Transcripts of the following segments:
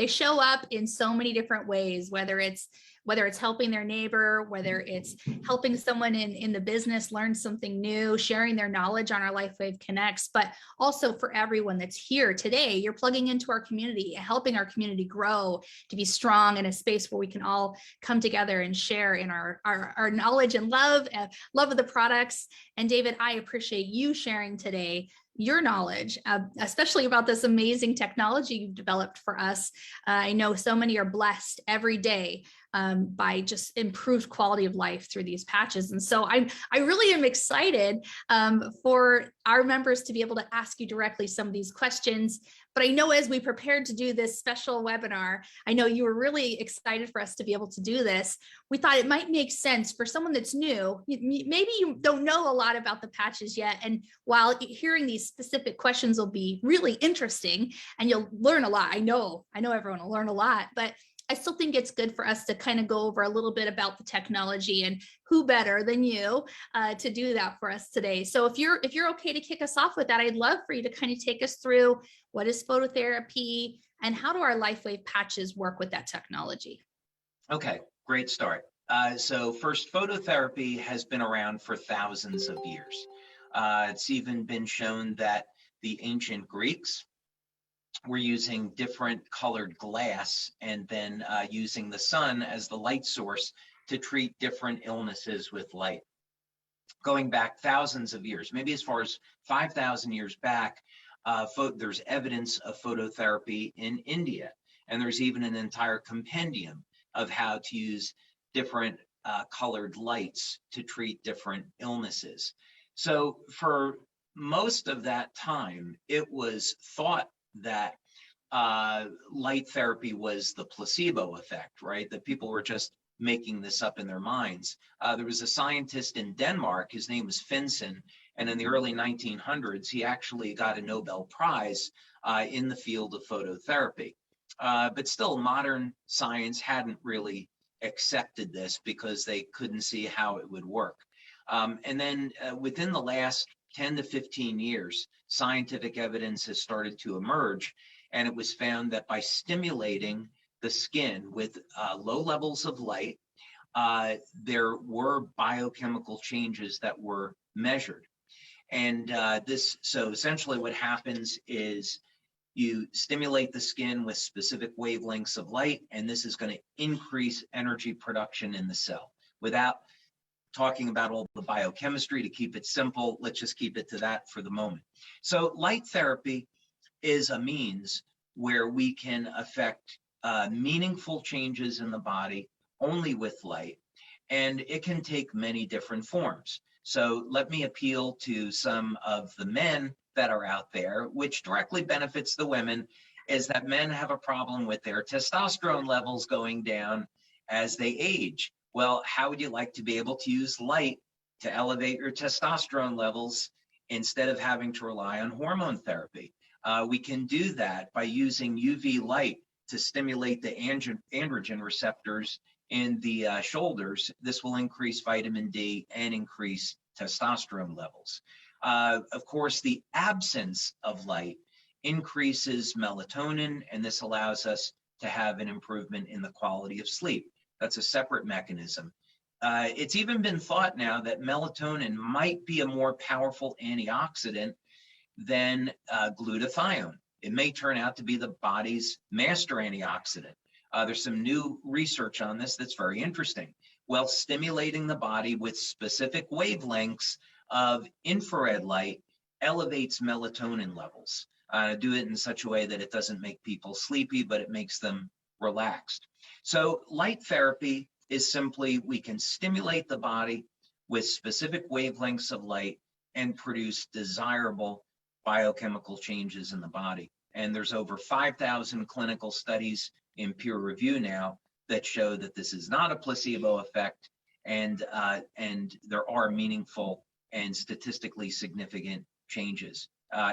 they show up in so many different ways, whether it's helping their neighbor, whether it's helping someone in the business learn something new, sharing their knowledge on our LifeWave Connects, but also for everyone that's here today. You're plugging into our community, helping our community grow to be strong in a space where we can all come together and share in our knowledge and love of the products. And David, I appreciate you sharing today your knowledge, especially about this amazing technology you've developed for us. I know so many are blessed every day by just improved quality of life through these patches. And so I really am excited for our members to be able to ask you directly some of these questions. But I know as we prepared to do this special webinar, I know you were really excited for us to be able to do this. We thought it might make sense for someone that's new, maybe you don't know a lot about the patches yet. And while hearing these specific questions will be really interesting and you'll learn a lot, I know everyone will learn a lot, but I still think it's good for us to kind of go over a little bit about the technology, and who better than you to do that for us today. So if you're okay to kick us off with that, I'd love for you to kind of take us through what is phototherapy and how do our LifeWave patches work with that technology? Okay, great start. So first, phototherapy has been around for thousands of years. It's even been shown that the ancient Greeks were using different colored glass and then using the sun as the light source to treat different illnesses with light. Going back thousands of years, maybe as far as 5,000 years back, there's evidence of phototherapy in India. And there's even an entire compendium of how to use different colored lights to treat different illnesses. So for most of that time, it was thought that light therapy was the placebo effect, right? That people were just making this up in their minds. There was a scientist in Denmark, his name was Finsen, and in the early 1900s, he actually got a Nobel Prize in the field of phototherapy. But still, modern science hadn't really accepted this because they couldn't see how it would work. And then within the last 10 to 15 years, scientific evidence has started to emerge, and it was found that by stimulating the skin with low levels of light, there were biochemical changes that were measured. And so essentially what happens is you stimulate the skin with specific wavelengths of light, and this is going to increase energy production in the cell. Without talking about all the biochemistry, to keep it simple, let's just keep it to that for the moment. So light therapy is a means where we can affect meaningful changes in the body only with light, and it can take many different forms. So let me appeal to some of the men that are out there, which directly benefits the women, is that men have a problem with their testosterone levels going down as they age. Well, how would you like to be able to use light to elevate your testosterone levels instead of having to rely on hormone therapy? We can do that by using UV light to stimulate the androgen receptors in the shoulders. This will increase vitamin D and increase testosterone levels. Of course, the absence of light increases melatonin, and this allows us to have an improvement in the quality of sleep. That's a separate mechanism. It's even been thought now that melatonin might be a more powerful antioxidant than glutathione. It may turn out to be the body's master antioxidant. There's some new research on this that's very interesting. Well, stimulating the body with specific wavelengths of infrared light elevates melatonin levels. Do it in such a way that it doesn't make people sleepy, but it makes them relaxed. So light therapy is simply, we can stimulate the body with specific wavelengths of light and produce desirable biochemical changes in the body. And there's over 5,000 clinical studies in peer review now that show that this is not a placebo effect, and there are meaningful and statistically significant changes.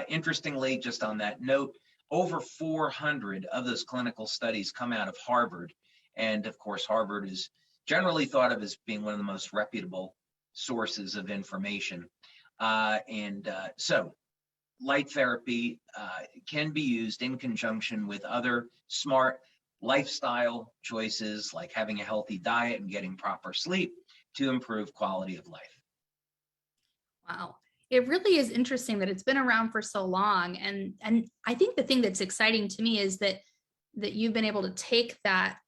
Interestingly, just on that note, over 400 of those clinical studies come out of Harvard. And of course, Harvard is generally thought of as being one of the most reputable sources of information. So light therapy can be used in conjunction with other smart lifestyle choices like having a healthy diet and getting proper sleep to improve quality of life. Wow. It really is interesting that it's been around for so long. And I think the thing that's exciting to me is that you've been able to take that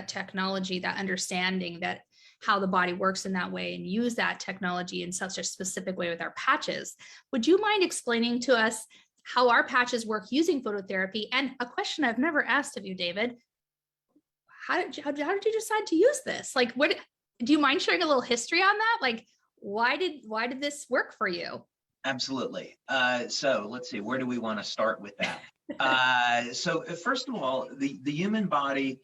technology, that understanding that how the body works in that way, and use that technology in such a specific way with our patches. Would you mind explaining to us how our patches work using phototherapy? And a question I've never asked of you, David, how did you decide to use this? Like, what, do you mind sharing a little history on that? Like, why did this work for you? Absolutely. So let's see, where do we want to start with that? So first of all, the human body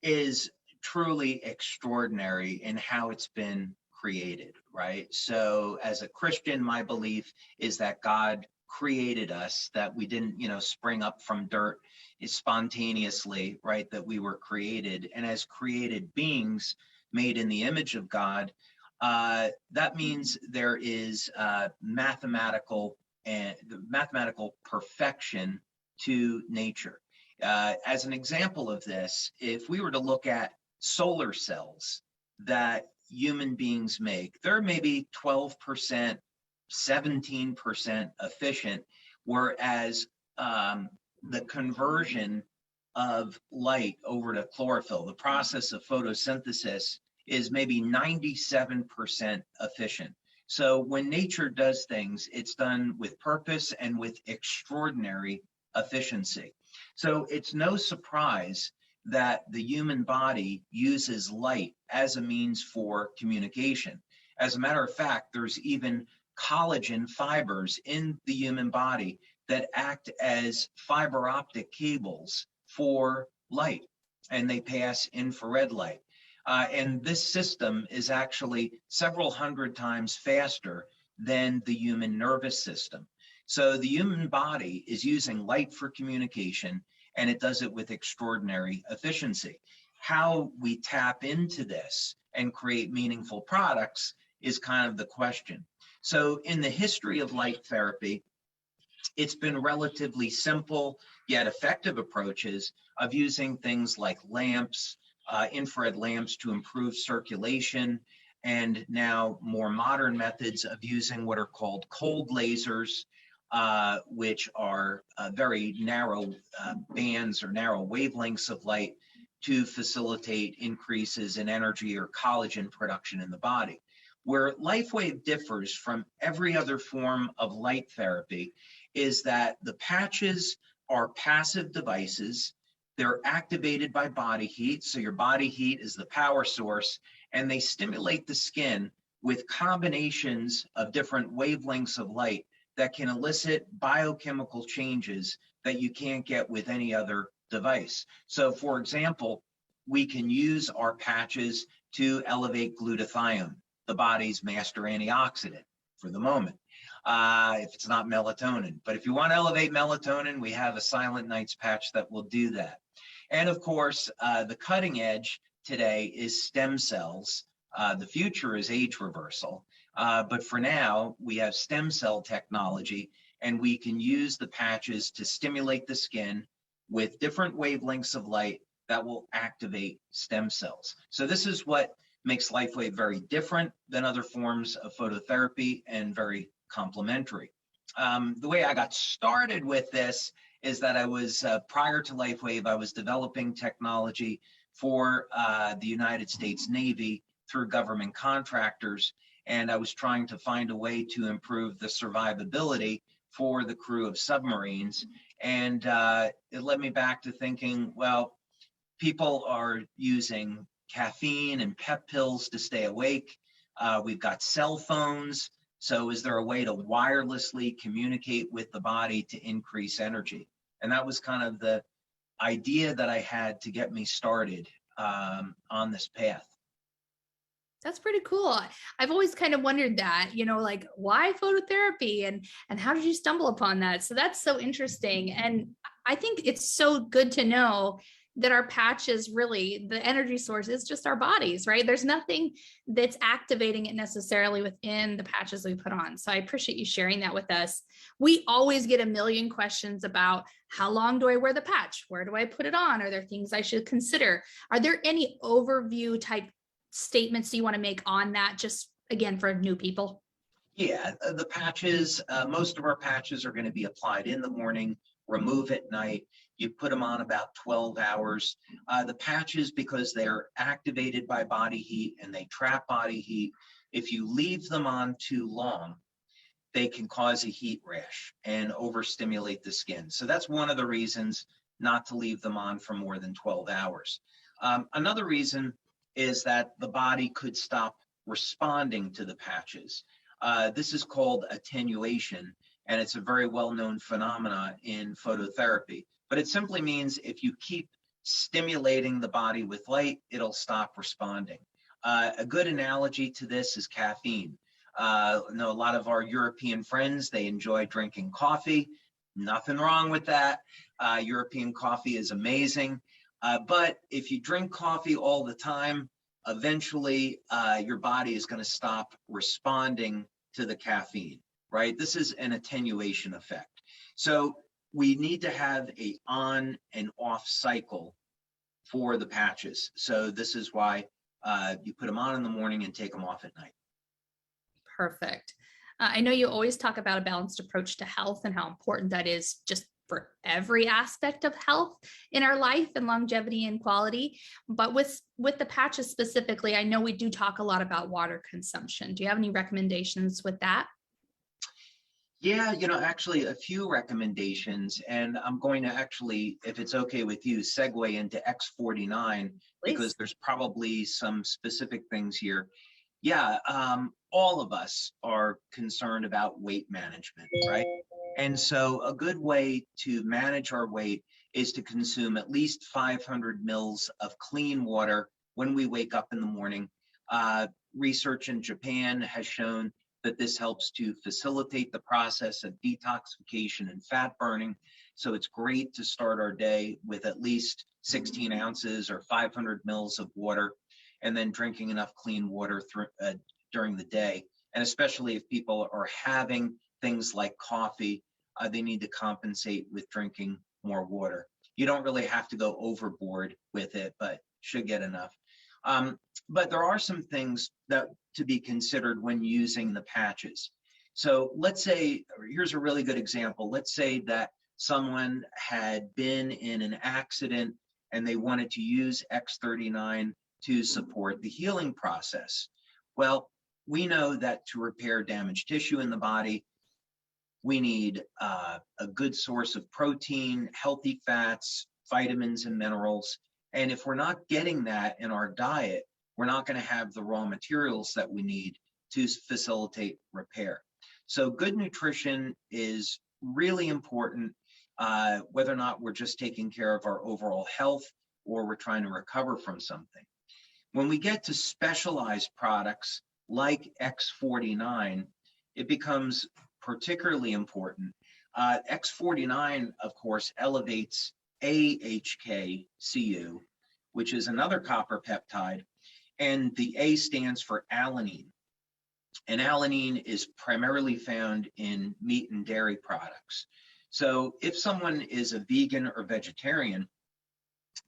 is truly extraordinary in how it's been created, right? So as a Christian, my belief is that God created us, that we didn't, spring up from dirt spontaneously, right? That we were created. And as created beings made in the image of God, that means there is mathematical perfection to nature. As an example of this, if we were to look at solar cells that human beings make, they're maybe 12%, 17% efficient, whereas the conversion of light over to chlorophyll, the process of photosynthesis, is maybe 97% efficient. So when nature does things, it's done with purpose and with extraordinary efficiency. So it's no surprise that the human body uses light as a means for communication. As a matter of fact, there's even collagen fibers in the human body that act as fiber optic cables for light, and they pass infrared light. And this system is actually several hundred times faster than the human nervous system. So the human body is using light for communication, and it does it with extraordinary efficiency. How we tap into this and create meaningful products is kind of the question. So in the history of light therapy, it's been relatively simple yet effective approaches of using things like lamps, infrared lamps to improve circulation, and now more modern methods of using what are called cold lasers, which are very narrow bands or narrow wavelengths of light to facilitate increases in energy or collagen production in the body. Where LifeWave differs from every other form of light therapy is that the patches are passive devices. They're activated by body heat. So your body heat is the power source, and they stimulate the skin with combinations of different wavelengths of light that can elicit biochemical changes that you can't get with any other device. So for example, we can use our patches to elevate glutathione, the body's master antioxidant for the moment, if it's not melatonin. But if you want to elevate melatonin, we have a Silent Nights patch that will do that. And of course, the cutting edge today is stem cells. The future is age reversal. But for now, we have stem cell technology, and we can use the patches to stimulate the skin with different wavelengths of light that will activate stem cells. So this is what makes LifeWave very different than other forms of phototherapy and very complementary. The way I got started with this is that I was, prior to LifeWave, I was developing technology for the United States Navy through government contractors, and I was trying to find a way to improve the survivability for the crew of submarines. And it led me back to thinking, well, people are using caffeine and pep pills to stay awake. We've got cell phones. So is there a way to wirelessly communicate with the body to increase energy? And that was kind of the idea that I had to get me started on this path. That's pretty cool. I've always kind of wondered that, like, why phototherapy, and how did you stumble upon that? So that's so interesting. And I think it's so good to know that our patches, really the energy source is just our bodies, right? There's nothing that's activating it necessarily within the patches we put on. So I appreciate you sharing that with us. We always get a million questions about how long do I wear the patch? Where do I put it on? Are there things I should consider? Are there any overview type statements you want to make on that, just again for new people? Yeah, the patches, most of our patches are going to be applied in the morning, remove at night. You put them on about 12 hours. The patches, because they're activated by body heat and they trap body heat, if you leave them on too long, they can cause a heat rash and overstimulate the skin. So that's one of the reasons not to leave them on for more than 12 hours. Another reason is that the body could stop responding to the patches. This is called attenuation, and it's a very well-known phenomena in phototherapy. But it simply means if you keep stimulating the body with light, it'll stop responding. A good analogy to this is caffeine. I know a lot of our European friends, they enjoy drinking coffee. Nothing wrong with that. European coffee is amazing. But if you drink coffee all the time, eventually your body is going to stop responding to the caffeine, right? This is an attenuation effect. So we need to have a on and off cycle for the patches. So this is why you put them on in the morning and take them off at night. Perfect. I know you always talk about a balanced approach to health and how important that is just for every aspect of health in our life and longevity and quality. But with the patches specifically, I know we do talk a lot about water consumption. Do you have any recommendations with that? Yeah, actually a few recommendations, and I'm going to actually, if it's okay with you, segue into X49 because Please. there's probably some specific things here. Yeah, all of us are concerned about weight management, right? And so a good way to manage our weight is to consume at least 500 mils of clean water when we wake up in the morning. Research in Japan has shown that this helps to facilitate the process of detoxification and fat burning. So it's great to start our day with at least 16 ounces or 500 mils of water, and then drinking enough clean water during the day. And especially if people are having things like coffee, they need to compensate with drinking more water. You don't really have to go overboard with it, but should get enough. But there are some things that to be considered when using the patches. So let's say, here's a really good example. Let's say that someone had been in an accident and they wanted to use X39 to support the healing process. Well, we know that to repair damaged tissue in the body, we need a good source of protein, healthy fats, vitamins, and minerals. And if we're not getting that in our diet, we're not going to have the raw materials that we need to facilitate repair. So good nutrition is really important, whether or not we're just taking care of our overall health or we're trying to recover from something. When we get to specialized products like X49, it becomes particularly important. X49, of course, elevates AHK-CU, which is another copper peptide, and the A stands for alanine. And alanine is primarily found in meat and dairy products. So if someone is a vegan or vegetarian,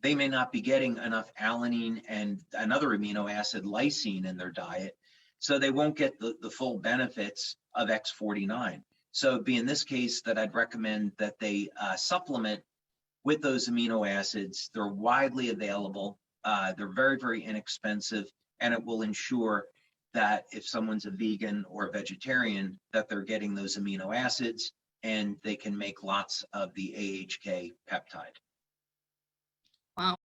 they may not be getting enough alanine and another amino acid, lysine, in their diet, so they won't get the full benefits of X49. So it'd be in this case that I'd recommend that they supplement with those amino acids. They're widely available. They're very, very inexpensive, and it will ensure that if someone's a vegan or a vegetarian, that they're getting those amino acids and they can make lots of the AHK peptide. Wow.